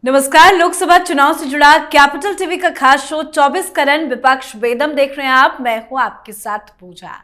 नमस्कार। लोकसभा चुनाव से जुड़ा कैपिटल टीवी का खास शो 24 करन विपक्ष बेदम देख रहे हैं आप। मैं हूं आपके साथ पूजा।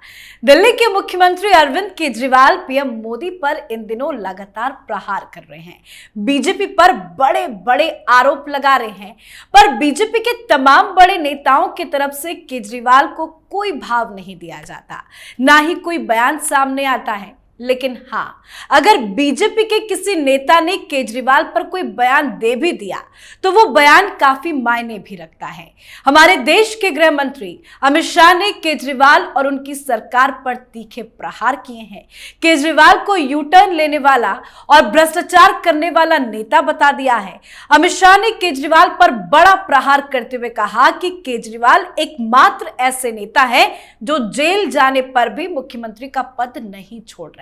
दिल्ली के मुख्यमंत्री अरविंद केजरीवाल पीएम मोदी पर इन दिनों लगातार प्रहार कर रहे हैं, बीजेपी पर बड़े बड़े आरोप लगा रहे हैं। पर बीजेपी के तमाम बड़े नेताओं की तरफ से केजरीवाल को कोई भाव नहीं दिया जाता, ना ही कोई बयान सामने आता है। लेकिन हाँ, अगर बीजेपी के किसी नेता ने केजरीवाल पर कोई बयान दे भी दिया तो वो बयान काफी मायने भी रखता है। हमारे देश के गृह मंत्री अमित शाह ने केजरीवाल और उनकी सरकार पर तीखे प्रहार किए हैं। केजरीवाल को यू टर्न लेने वाला और भ्रष्टाचार करने वाला नेता बता दिया है। अमित शाह ने केजरीवाल पर बड़ा प्रहार करते हुए कहा कि केजरीवाल एकमात्र ऐसे नेता है जो जेल जाने पर भी मुख्यमंत्री का पद नहीं छोड़ रहे।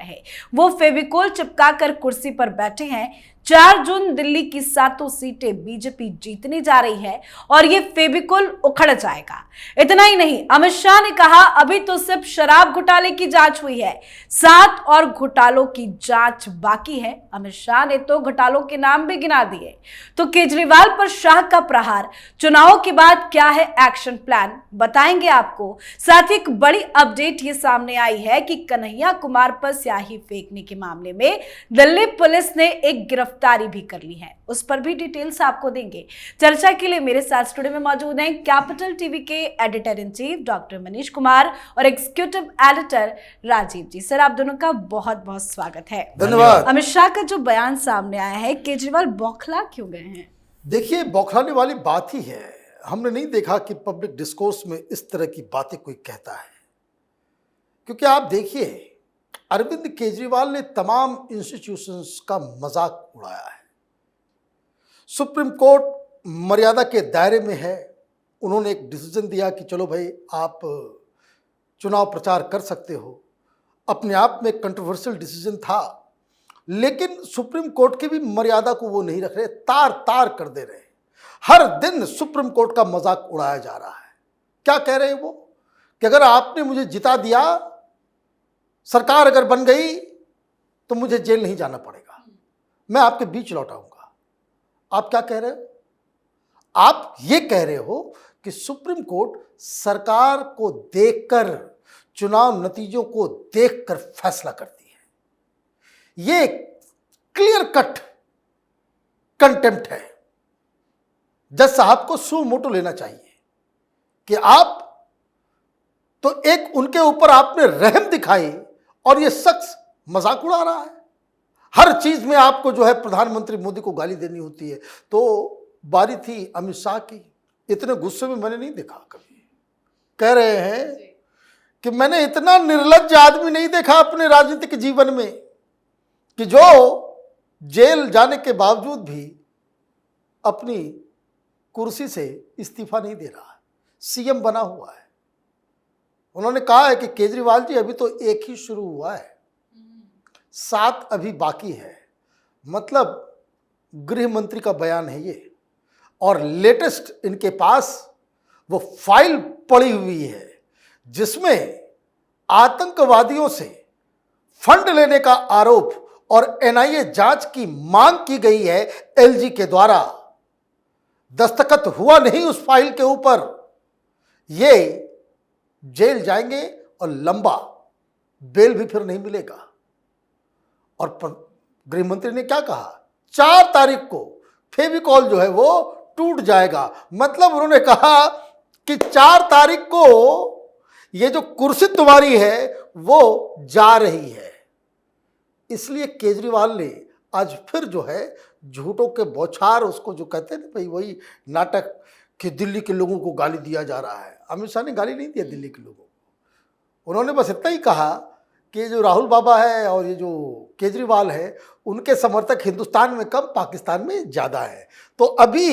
वो फेविकोल चिपकाकर कुर्सी पर बैठे हैं। 4 जून दिल्ली की 7 सीटें बीजेपी जीतने जा रही है और ये फेविकोल उखड़ जाएगा। इतना ही नहीं, अमित शाह ने कहा अभी तो सिर्फ शराब घोटाले की जांच हुई है, 7 और घोटालों की जांच बाकी है। अमित शाह ने तो घोटालों के नाम भी गिना दिए। तो केजरीवाल पर शाह का प्रहार, चुनाव के बाद क्या है एक्शन प्लान, बताएंगे आपको। साथ ही एक बड़ी अपडेट ये सामने आई है कि कन्हैया कुमार पर स्याही फेंकने के मामले में दिल्ली पुलिस ने एक गिरफ्तारी भी कर ली है, उस पर भी डिटेल्स आपको देंगे। चर्चा के लिए मेरे साथ स्टूडियो में मौजूद हैं कैपिटल टीवी के editor in chief doctor Manish Kumar और एग्जीक्यूटिव एडिटर राजीव जी। सर, आप दोनों का बहुत बहुत स्वागत है। धन्यवाद। अमित शाह का जो बयान सामने आया है, केजरीवाल बौखला क्यों गए हैं? देखिए, बौखलाने वाली बात ही है। हमने नहीं देखा कि पब्लिक डिस्कोर्स में इस तरह की बातें कोई कहता है, क्योंकि आप देखिए अरविंद केजरीवाल ने तमाम इंस्टीट्यूशंस का मजाक उड़ाया है। सुप्रीम कोर्ट मर्यादा के दायरे में है। उन्होंने एक डिसीजन दिया कि चलो भाई, आप चुनाव प्रचार कर सकते हो। अपने आप में कंट्रोवर्शियल डिसीजन था, लेकिन सुप्रीम कोर्ट की भी मर्यादा को वो नहीं रख रहे, तार तार कर दे रहे। हर दिन सुप्रीम कोर्ट का मजाक उड़ाया जा रहा है। क्या कह रहे हैं वो कि अगर आपने मुझे जिता दिया, सरकार अगर बन गई, तो मुझे जेल नहीं जाना पड़ेगा, मैं आपके बीच लौटाऊंगा। आप क्या कह रहे हो? आप ये कह रहे हो कि सुप्रीम कोर्ट सरकार को देखकर, चुनाव नतीजों को देखकर फैसला करती है। ये क्लियर कट कंटेम्प्ट है। जज साहब को सू मोटो लेना चाहिए कि आप तो एक उनके ऊपर आपने रहम दिखाई और ये शख्स मजाक उड़ा रहा है। हर चीज में आपको जो है प्रधानमंत्री मोदी को गाली देनी होती है। तो बारी थी अमित शाह की। इतने गुस्से में मैंने नहीं देखा कभी। कह रहे हैं कि मैंने इतना निर्लज्ज आदमी नहीं देखा अपने राजनीतिक जीवन में कि जो जेल जाने के बावजूद भी अपनी कुर्सी से इस्तीफा नहीं दे रहा, सीएम बना हुआ है। उन्होंने कहा है कि केजरीवाल जी, अभी तो एक ही शुरू हुआ है, 7 अभी बाकी है। मतलब गृह मंत्री का बयान है ये, और लेटेस्ट इनके पास वो फाइल पड़ी हुई है जिसमें आतंकवादियों से फंड लेने का आरोप और एनआईए जांच की मांग की गई है एलजी के द्वारा। दस्तखत हुआ नहीं उस फाइल के ऊपर। ये जेल जाएंगे और लंबा बेल भी फिर नहीं मिलेगा। और गृह मंत्री ने क्या कहा, 4 तारीख को फेविकॉल जो है वो टूट जाएगा। मतलब उन्होंने कहा कि 4 तारीख को ये जो कुर्सी तुम्हारी है वो जा रही है। इसलिए केजरीवाल ने आज फिर जो है झूठों के बौछार, उसको जो कहते हैं ना भाई, वही नाटक कि दिल्ली के लोगों को गाली दिया जा रहा है। अमित शाह ने गाली नहीं दिया दिल्ली के लोगों को। उन्होंने बस इतना ही कहा कि जो राहुल बाबा है और ये जो केजरीवाल है, उनके समर्थक हिंदुस्तान में कम, पाकिस्तान में ज़्यादा है। तो अभी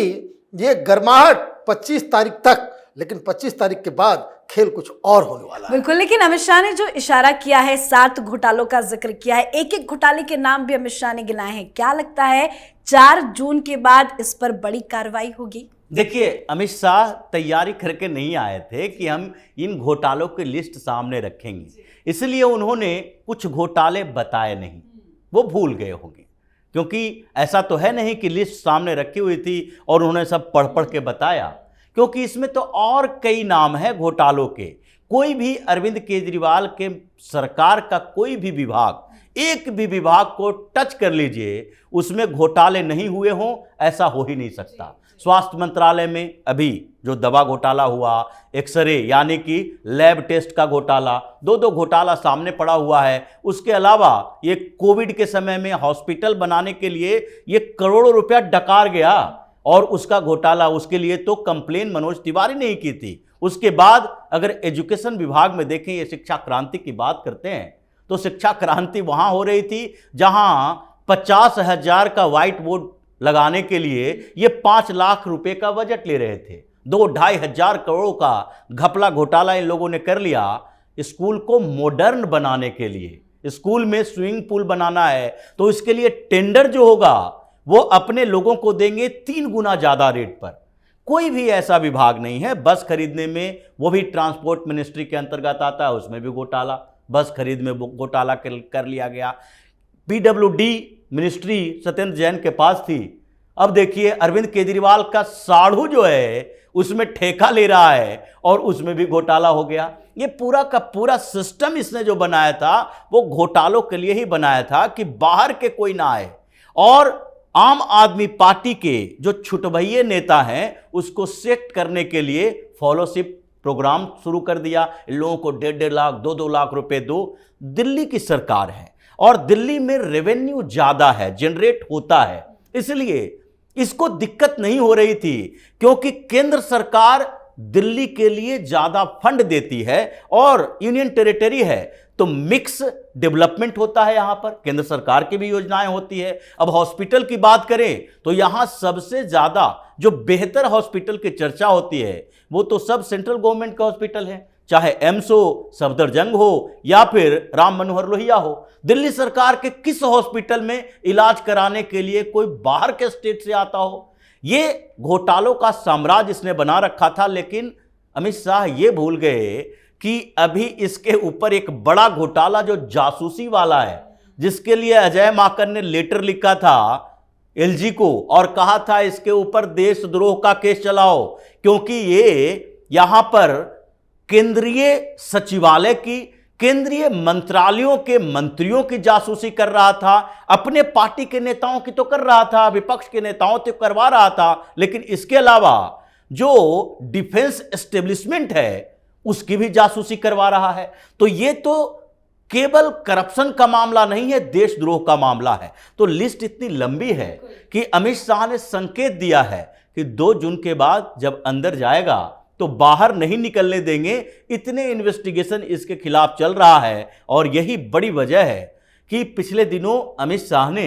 ये गर्माहट 25 तारीख तक, लेकिन 25 तारीख के बाद खेल कुछ और होने वाला है। बिल्कुल, लेकिन अमित शाह ने जो इशारा किया है, 7 घोटालों का जिक्र किया है, एक एक घोटाले के नाम भी अमित शाह ने गिनाए हैं। क्या लगता है 4 जून के बाद इस पर बड़ी कार्रवाई होगी? देखिए, अमित शाह तैयारी करके नहीं आए थे कि हम इन घोटालों की लिस्ट सामने रखेंगे, इसलिए उन्होंने कुछ घोटाले बताए नहीं, वो भूल गए होंगे। क्योंकि ऐसा तो है नहीं कि लिस्ट सामने रखी हुई थी और उन्होंने सब पढ़ पढ़ के बताया, क्योंकि इसमें तो और कई नाम हैं घोटालों के। कोई भी अरविंद केजरीवाल के सरकार का कोई भी विभाग, एक भी विभाग को टच कर लीजिए, उसमें घोटाले नहीं हुए हों, ऐसा हो ही नहीं सकता। स्वास्थ्य मंत्रालय में अभी जो दवा घोटाला हुआ, एक्सरे यानी कि लैब टेस्ट का घोटाला, दो घोटाला सामने पड़ा हुआ है। उसके अलावा ये कोविड के समय में हॉस्पिटल बनाने के लिए ये करोड़ों रुपया डकार गया और उसका घोटाला, उसके लिए तो कंप्लेन मनोज तिवारी ने ही की थी। उसके बाद अगर एजुकेशन विभाग में देखें, ये शिक्षा क्रांति की बात करते हैं, तो शिक्षा क्रांति वहां हो रही थी जहां 50,000 का व्हाइट बोर्ड लगाने के लिए ये 5 लाख रुपए का बजट ले रहे थे। 2-2.5 हजार करोड़ का घपला घोटाला इन लोगों ने कर लिया स्कूल को मॉडर्न बनाने के लिए। स्कूल में स्विमिंग पूल बनाना है तो इसके लिए टेंडर जो होगा वो अपने लोगों को देंगे 3 गुना ज्यादा रेट पर। कोई भी ऐसा विभाग नहीं है। बस खरीदने में, वो भी ट्रांसपोर्ट मिनिस्ट्री के अंतर्गत आता है, उसमें भी घोटाला, बस खरीद में घोटाला कर लिया गया। पीडब्ल्यूडी मिनिस्ट्री सत्येंद्र जैन के पास थी। अब देखिए अरविंद केजरीवाल का साढ़ू जो है उसमें ठेका ले रहा है और उसमें भी घोटाला हो गया। ये पूरा का पूरा सिस्टम इसने जो बनाया था वो घोटालों के लिए ही बनाया था कि बाहर के कोई ना आए। और आम आदमी पार्टी के जो छुटभइये नेता हैं उसको सेट करने के लिए फॉलोशिप प्रोग्राम शुरू कर दिया। इन लोगों को 1.5 लाख 2-2 लाख रुपए दो। दिल्ली की सरकार है और दिल्ली में रेवेन्यू ज्यादा है, जनरेट होता है, इसलिए इसको दिक्कत नहीं हो रही थी, क्योंकि केंद्र सरकार दिल्ली के लिए ज्यादा फंड देती है और यूनियन टेरिटरी है तो मिक्स डेवलपमेंट होता है। यहां पर केंद्र सरकार की भी योजनाएं होती है। अब हॉस्पिटल की बात करें तो यहां सबसे ज्यादा जो बेहतर हॉस्पिटल की चर्चा होती है वो तो सब सेंट्रल गवर्नमेंट का हॉस्पिटल है, चाहे एम्स हो, सफदरजंग हो या फिर राम मनोहर लोहिया हो। दिल्ली सरकार के किस हॉस्पिटल में इलाज कराने के लिए कोई बाहर के स्टेट से आता हो? ये घोटालों का साम्राज्य इसने बना रखा था। लेकिन अमित शाह ये भूल गए कि अभी इसके ऊपर एक बड़ा घोटाला जो जासूसी वाला है, जिसके लिए अजय माकन ने लेटर लिखा था एलजी को और कहा था इसके ऊपर देशद्रोह का केस चलाओ, क्योंकि ये यहां पर केंद्रीय सचिवालय की, केंद्रीय मंत्रालयों के मंत्रियों की जासूसी कर रहा था। अपने पार्टी के नेताओं की तो कर रहा था, विपक्ष के नेताओं तो करवा रहा था, लेकिन इसके अलावा जो डिफेंस एस्टेब्लिशमेंट है उसकी भी जासूसी करवा रहा है। तो ये तो केवल करप्शन का मामला नहीं है, देशद्रोह का मामला है। तो लिस्ट इतनी लंबी है कि अमित शाह ने संकेत दिया है कि 2 जून के बाद जब अंदर जाएगा तो बाहर नहीं निकलने देंगे। इतने इन्वेस्टिगेशन इसके खिलाफ चल रहा है और यही बड़ी वजह है कि पिछले दिनों अमित शाह ने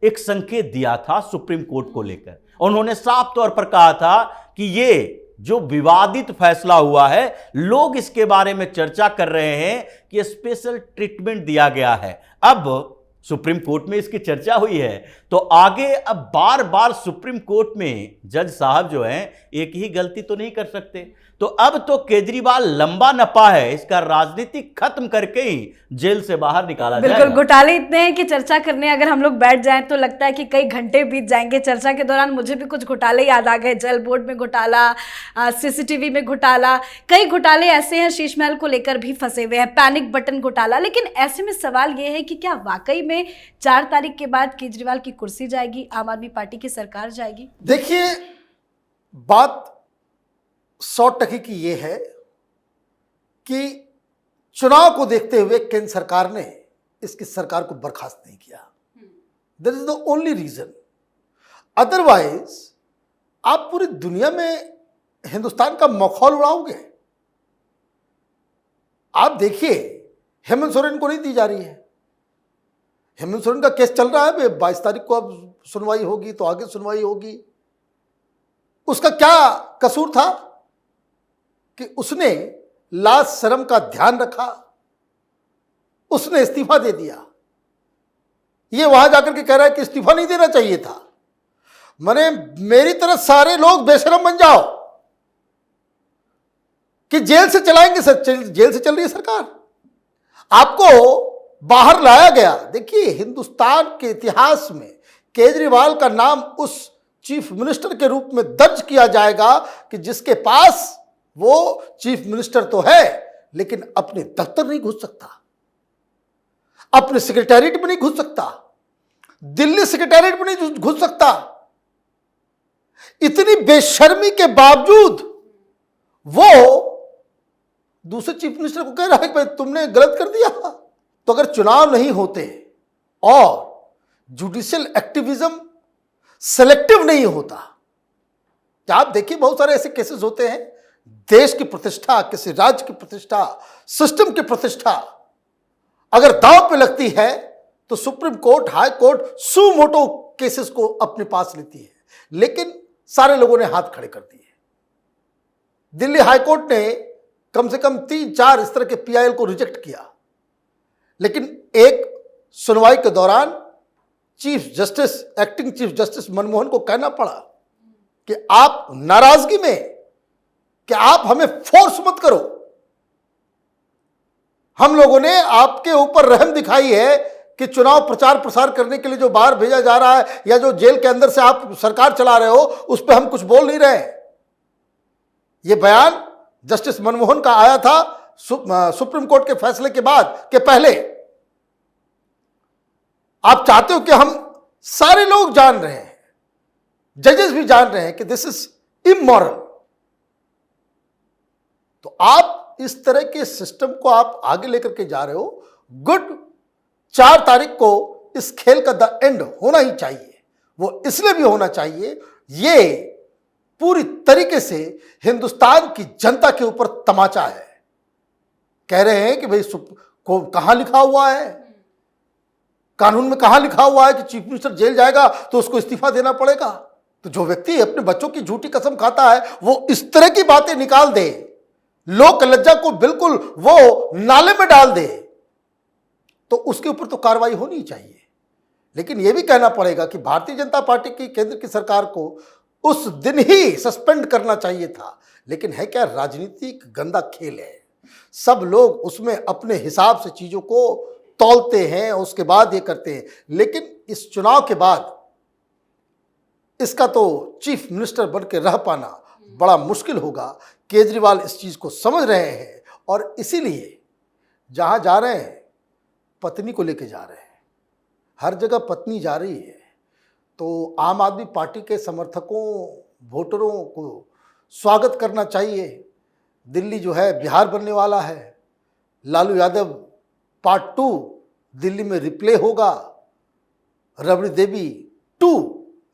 एक संकेत दिया था सुप्रीम कोर्ट को लेकर। उन्होंने साफ तौर पर कहा था कि ये जो विवादित फैसला हुआ है, लोग इसके बारे में चर्चा कर रहे हैं कि स्पेशल ट्रीटमेंट दिया गया है। अब सुप्रीम कोर्ट में इसकी चर्चा हुई है तो आगे अब बार बार सुप्रीम कोर्ट में जज साहब जो हैं एक ही गलती तो नहीं कर सकते। तो अब तो केजरीवाल लंबा नपा है, इसका राजनीति खत्म करके ही जेल से बाहर निकाला जाएगा। बिल्कुल, घोटाले इतने हैं कि चर्चा करने अगर हम लोग बैठ जाएं तो लगता है कि कई घंटे बीत जाएंगे। चर्चा के दौरान मुझे भी कुछ घोटाले याद आ गए। जल बोर्ड में घोटाला, सीसीटीवी में घोटाला, कई घोटाले ऐसे हैं, शीश महल को लेकर भी फंसे हुए हैं, पैनिक बटन घोटाला। लेकिन ऐसे में सवाल ये है कि क्या वाकई में 4 तारीख के बाद केजरीवाल की कुर्सी जाएगी, आम आदमी पार्टी की सरकार जाएगी? देखिए, बात 100% की ये है कि चुनाव को देखते हुए केंद्र सरकार ने इसकी सरकार को बर्खास्त नहीं किया। That is the only reason. Otherwise आप पूरी दुनिया में हिंदुस्तान का मखौल उड़ाओगे। आप देखिए, हेमंत सोरेन को नहीं दी जा रही है। हेमंत सोरेन का केस चल रहा है, 22 तारीख को अब सुनवाई होगी तो आगे सुनवाई होगी। उसका क्या कसूर था कि उसने लाज शर्म का ध्यान रखा, उसने इस्तीफा दे दिया। ये वहां जाकर के कह रहा है कि इस्तीफा नहीं देना चाहिए था। मैंने मेरी तरह सारे लोग बेशरम बन जाओ कि जेल से चलाएंगे, जेल से चल रही है सरकार, आपको बाहर लाया गया। देखिए, हिंदुस्तान के इतिहास में केजरीवाल का नाम उस चीफ मिनिस्टर के रूप में दर्ज किया जाएगा कि जिसके पास वो चीफ मिनिस्टर तो है लेकिन अपने दफ्तर नहीं घुस सकता, अपने सेक्रेटेरिएट में नहीं घुस सकता, दिल्ली सेक्रेटेरिएट में नहीं घुस सकता। इतनी बेशर्मी के बावजूद वो दूसरे चीफ मिनिस्टर को कह रहा है कि भाई तुमने गलत कर दिया। तो अगर चुनाव नहीं होते और जुडिशियल एक्टिविज्म सेलेक्टिव नहीं होता, क्या आप देखिए बहुत सारे ऐसे केसेस होते हैं, देश की प्रतिष्ठा, किसी राज्य की प्रतिष्ठा, सिस्टम की प्रतिष्ठा अगर दांव पे लगती है तो सुप्रीम कोर्ट, हाई कोर्ट सू मोटो केसेस को अपने पास लेती है, लेकिन सारे लोगों ने हाथ खड़े कर दिए। दिल्ली हाई कोर्ट ने कम से कम 3-4 इस तरह के पीआईएल को रिजेक्ट किया, लेकिन एक सुनवाई के दौरान chief justice, acting chief justice Manmohan को कहना पड़ा कि आप नाराजगी में कि आप हमें फोर्स मत करो, हम लोगों ने आपके ऊपर रहम दिखाई है कि चुनाव प्रचार प्रसार करने के लिए जो बाहर भेजा जा रहा है या जो जेल के अंदर से आप सरकार चला रहे हो उस पर हम कुछ बोल नहीं रहे। यह बयान जस्टिस मनमोहन का आया था सुप्रीम कोर्ट के फैसले के बाद के पहले। आप चाहते हो कि हम सारे लोग जान रहे हैं, जजेस भी जान रहे हैं कि दिस इज इमोरल, तो आप इस तरह के सिस्टम को आप आगे लेकर के जा रहे हो। गुड 4 तारीख को इस खेल का द एंड होना ही चाहिए। वो इसलिए भी होना चाहिए, ये पूरी तरीके से हिंदुस्तान की जनता के ऊपर तमाचा है। कह रहे हैं कि भाई को कहां लिखा हुआ है, कानून में कहां लिखा हुआ है कि चीफ मिनिस्टर जेल जाएगा तो उसको इस्तीफा देना पड़ेगा। तो जो व्यक्ति अपने बच्चों की झूठी कसम खाता है वो इस तरह की बातें निकाल दे, लोक लज्जा को बिल्कुल वो नाले में डाल दे, तो उसके ऊपर तो कार्रवाई होनी चाहिए। लेकिन यह भी कहना पड़ेगा कि भारतीय जनता पार्टी की केंद्र की सरकार को उस दिन ही सस्पेंड करना चाहिए था। लेकिन है क्या, राजनीतिक गंदा खेल है, सब लोग उसमें अपने हिसाब से चीजों को तौलते हैं, उसके बाद ये करते हैं। लेकिन इस चुनाव के बाद इसका तो चीफ मिनिस्टर बन के रह पाना बड़ा मुश्किल होगा। केजरीवाल इस चीज को समझ रहे हैं और इसीलिए जहां जा रहे हैं पत्नी को लेके जा रहे हैं, हर जगह पत्नी जा रही है। तो आम आदमी पार्टी के समर्थकों, वोटरों को स्वागत करना चाहिए। दिल्ली जो है बिहार बनने वाला है, लालू यादव पार्ट 2 दिल्ली में रिप्ले होगा, रबड़ी देवी 2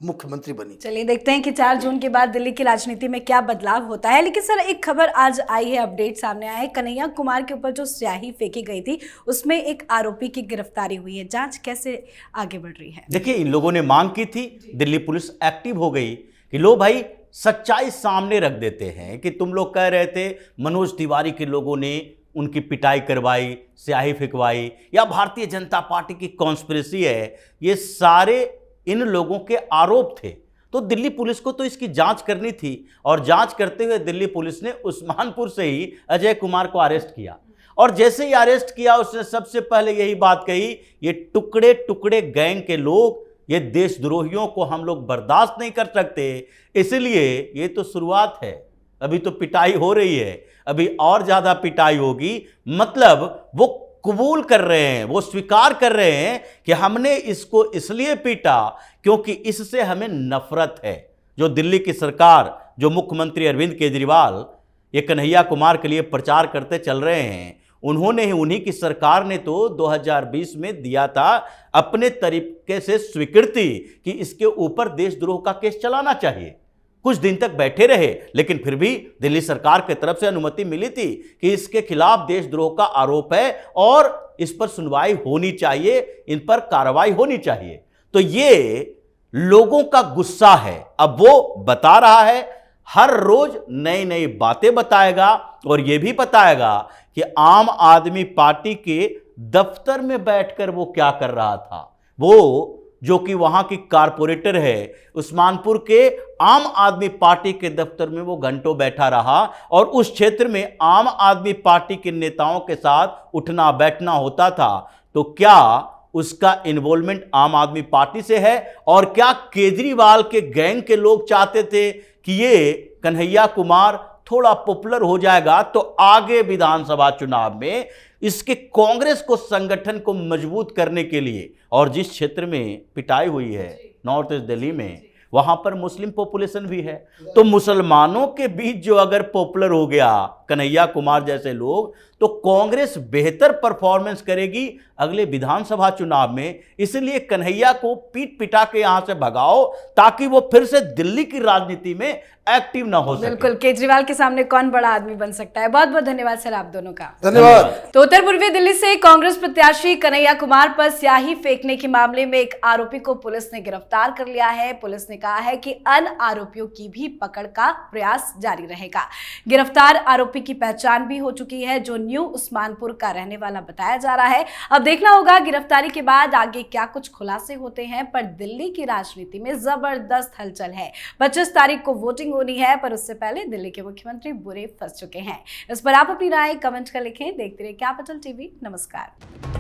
मुख्यमंत्री बनी। चलिए देखते हैं कि 4 जून के बाद दिल्ली की राजनीति में क्या बदलाव होता है। लेकिन सर एक खबर आज आई है, अपडेट सामने आया है, कन्हैया कुमार के ऊपर जो स्याही फेंकी गई थी उसमें एक आरोपी की गिरफ्तारी हुई है। जांच कैसे आगे बढ़ रही है? देखिए, इन लोगों ने मांग की थी, दिल्ली पुलिस एक्टिव हो गई कि लो भाई सच्चाई सामने रख देते हैं कि तुम लोग कह रहे थे मनोज तिवारी के लोगों ने उनकी पिटाई करवाई, स्याही फेंकवाई, या भारतीय जनता पार्टी की कॉन्स्पिरेसी है, ये सारे इन लोगों के आरोप थे। तो दिल्ली पुलिस को तो इसकी जांच करनी थी और जांच करते हुए दिल्ली पुलिस ने उस्मानपुर से ही अजय कुमार को अरेस्ट किया। और जैसे ही अरेस्ट किया उसने सबसे पहले यही बात कही, ये टुकड़े टुकड़े गैंग के लोग, ये देशद्रोहियों को हम लोग बर्दाश्त नहीं कर सकते, इसलिए ये तो शुरुआत है, अभी तो पिटाई हो रही है, अभी और ज्यादा पिटाई होगी। मतलब वो कबूल कर रहे हैं, वो स्वीकार कर रहे हैं कि हमने इसको इसलिए पीटा क्योंकि इससे हमें नफरत है। जो दिल्ली की सरकार, जो मुख्यमंत्री अरविंद केजरीवाल ये कन्हैया कुमार के लिए प्रचार करते चल रहे हैं, उन्होंने ही, उन्हीं की सरकार ने तो 2020 में दिया था अपने तरीके से स्वीकृति कि इसके ऊपर देशद्रोह का केस चलाना चाहिए। कुछ दिन तक बैठे रहे, लेकिन फिर भी दिल्ली सरकार की तरफ से अनुमति मिली थी कि इसके खिलाफ देशद्रोह का आरोप है और इस पर सुनवाई होनी चाहिए, इन पर कार्रवाई होनी चाहिए। तो ये लोगों का गुस्सा है। अब वो बता रहा है, हर रोज नई नई बातें बताएगा और यह भी बताएगा कि आम आदमी पार्टी के दफ्तर में बैठकर वो क्या कर रहा था। वो जो कि वहां की कारपोरेटर है, उस्मानपुर के आम आदमी पार्टी के दफ्तर में वो घंटों बैठा रहा और उस क्षेत्र में आम आदमी पार्टी के नेताओं के साथ उठना बैठना होता था। तो क्या उसका इन्वॉल्वमेंट आम आदमी पार्टी से है, और क्या केजरीवाल के गैंग के लोग चाहते थे कि ये कन्हैया कुमार थोड़ा पॉपुलर हो जाएगा तो आगे विधानसभा चुनाव में इसके कांग्रेस को संगठन को मजबूत करने के लिए, और जिस क्षेत्र में पिटाई हुई है नॉर्थ ईस्ट दिल्ली में, वहां पर मुस्लिम पॉपुलेशन भी है, तो मुसलमानों के बीच जो अगर पॉपुलर हो गया कन्हैया कुमार जैसे लोग, तो कांग्रेस बेहतर परफॉर्मेंस करेगी अगले विधानसभा चुनाव में। इसलिए कन्हैया को पीट पिटा के यहां से भगाओ ताकि वो फिर से दिल्ली की राजनीति में एक्टिव ना हो सके। बिल्कुल, केजरीवाल के सामने कौन बड़ा आदमी बन सकता है। बहुत बहुत धन्यवाद सर आप दोनों का। धन्यवाद। तो उत्तर पूर्वी दिल्ली से कांग्रेस प्रत्याशी कन्हैया कुमार पर स्याही फेंकने के मामले में एक आरोपी को पुलिस ने गिरफ्तार कर लिया है। पुलिस ने कहा है कि अन्य आरोपियों की भी पकड़ का प्रयास जारी रहेगा। गिरफ्तार आरोपी की पहचान भी हो चुकी है, जो न्यू उस्मानपुर का रहने वाला बताया जा रहा है। अब देखना होगा गिरफ्तारी के बाद आगे क्या कुछ खुलासे होते हैं, पर दिल्ली की राजनीति में जबरदस्त हलचल है। 25 तारीख को वोटिंग होनी है, पर उससे पहले दिल्ली के मुख्यमंत्री बुरे फंस चुके हैं। इस पर आप अपनी राय कमेंट कर लिखें। देखते रहिए कैपिटल टीवी। नमस्कार।